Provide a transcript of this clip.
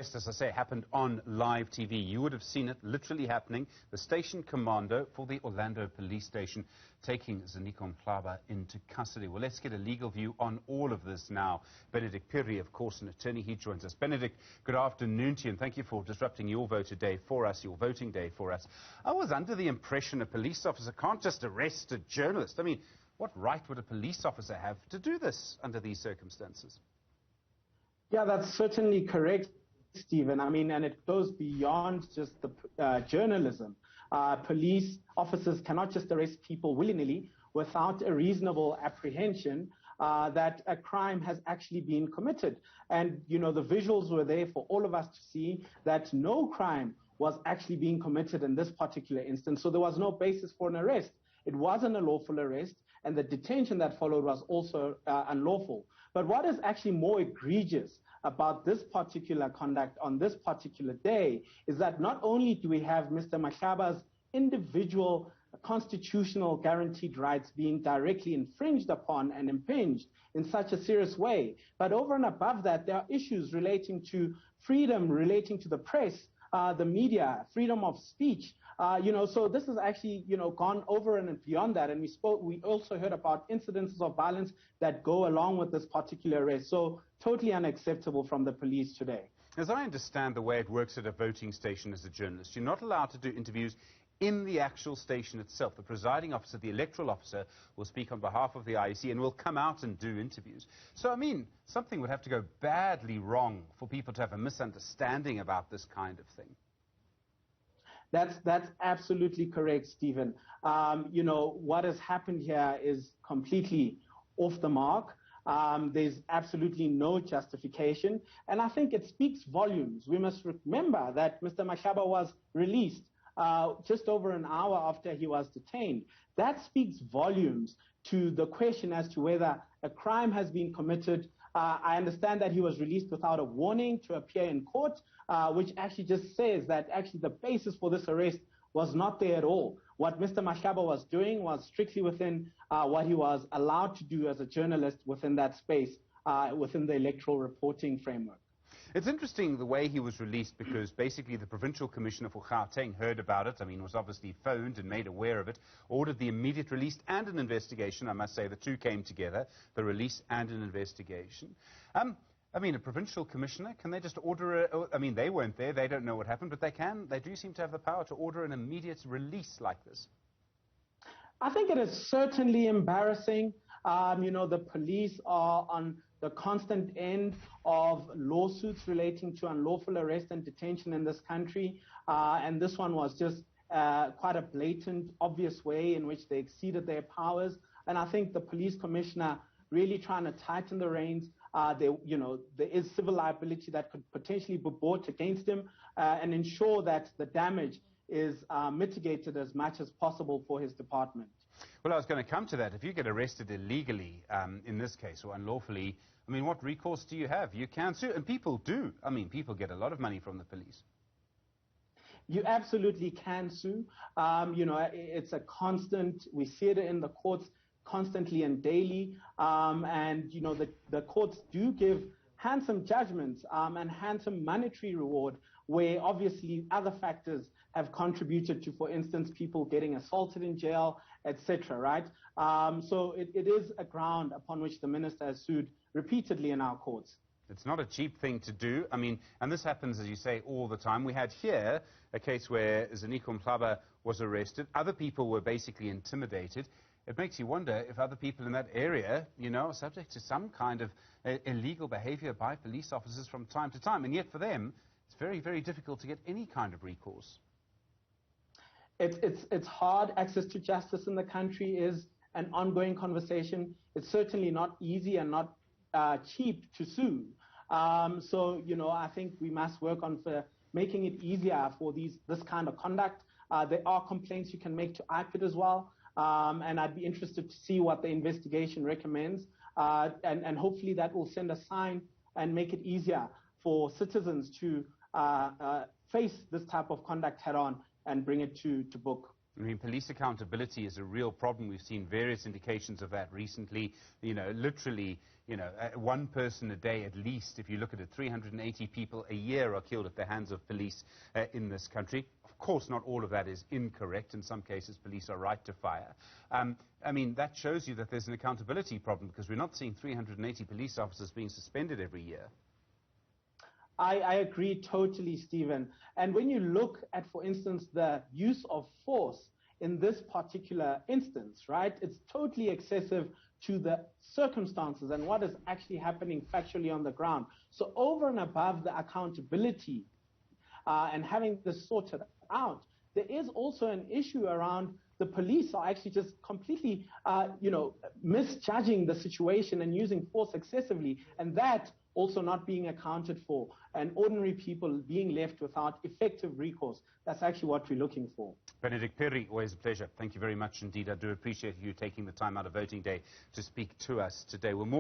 As I say, happened on live TV. You would have seen it literally happening. The station commander for the Orlando police station taking Ziniko Mhlaba into custody. Well, let's get a legal view on all of this now. Benedict Phiri, of course, an attorney, he joins us. Benedict, good afternoon to you, and thank you for disrupting your voting day for us. I was under the impression a police officer can't just arrest a journalist. I mean, what right would a police officer have to do this under these circumstances? Yeah, that's certainly correct, Stephen. I mean, and it goes beyond just the journalism. Police officers cannot just arrest people willy-nilly without a reasonable apprehension that a crime has actually been committed. And, you know, the visuals were there for all of us to see that no crime was actually being committed in this particular instance. So there was no basis for an arrest. It wasn't a lawful arrest, and the detention that followed was also unlawful. But what is actually more egregious about this particular conduct on this particular day is that not only do we have Mr. Mhlaba's individual constitutional guaranteed rights being directly infringed upon and impinged in such a serious way, but over and above that, there are issues relating to freedom, relating to the press, the media, freedom of speech. So this has actually, gone over and beyond that. And we also heard about incidences of violence that go along with this particular arrest. So totally unacceptable from the police today. As I understand the way it works at a voting station as a journalist, you're not allowed to do interviews in the actual station itself. The presiding officer, the electoral officer, will speak on behalf of the IEC and will come out and do interviews. So, I mean, something would have to go badly wrong for people to have a misunderstanding about this kind of thing. That's absolutely correct, Stephen. What has happened here is completely off the mark. There's absolutely no justification. And I think it speaks volumes. We must remember that Mr. Mhlaba was released just over an hour after he was detained. That speaks volumes to the question as to whether a crime has been committed. I understand that he was released without a warning to appear in court, which actually just says that actually the basis for this arrest was not there at all. What Mr. Mhlaba was doing was strictly within what he was allowed to do as a journalist within that space, within the electoral reporting framework. It's interesting the way he was released, because basically the provincial commissioner for Gauteng heard about it. I mean, was obviously phoned and made aware of it, ordered the immediate release and an investigation. I must say the two came together, the release and an investigation. I mean, a provincial commissioner, can they just order I mean, they weren't there, they don't know what happened, but they do seem to have the power to order an immediate release like this. I think it is certainly embarrassing. The police are on the constant end of lawsuits relating to unlawful arrest and detention in this country. And this one was just quite a blatant, obvious way in which they exceeded their powers. And I think the police commissioner really trying to tighten the reins. There is civil liability that could potentially be brought against him and ensure that the damage is mitigated as much as possible for his department. Well, I was going to come to that. If you get arrested illegally in this case, or unlawfully, I mean, what recourse do you have? You can sue, and people do. I mean, people get a lot of money from the police. You absolutely can sue. It's a constant, we see it in the courts constantly and daily. The courts do give handsome judgments and handsome monetary reward, where obviously other factors have contributed to, for instance, people getting assaulted in jail, etc., right? So it is a ground upon which the minister has sued repeatedly in our courts. It's not a cheap thing to do. I mean, and this happens, as you say, all the time. We had here a case where Ziniko Mhlaba was arrested. Other people were basically intimidated. It makes you wonder if other people in that area, are subject to some kind of illegal behavior by police officers from time to time. And yet for them, it's very, very difficult to get any kind of recourse. It's hard. Access to justice in the country is an ongoing conversation. It's certainly not easy and not cheap to sue. I think we must work on making it easier for this kind of conduct. There are complaints you can make to IPID as well. And I'd be interested to see what the investigation recommends. And hopefully that will send a sign and make it easier for citizens to face this type of conduct head on and bring it to book. I mean, police accountability is a real problem. We've seen various indications of that recently. You know, literally, you know, one person a day at least, if you look at it, 380 people a year are killed at the hands of police in this country. Of course, not all of that is incorrect. In some cases, police are right to fire. I mean, that shows you that there's an accountability problem, because we're not seeing 380 police officers being suspended every year. I agree totally, Stephen. And when you look at, for instance, the use of force in this particular instance, right, it's totally excessive to the circumstances and what is actually happening factually on the ground. So over and above the accountability and having this sorted out, there is also an issue around the police are actually just completely, misjudging the situation and using force excessively, and that also not being accounted for, and ordinary people being left without effective recourse. That's actually what we're looking for. Benedict Phiri, always a pleasure. Thank you very much indeed. I do appreciate you taking the time out of voting day to speak to us today. We're more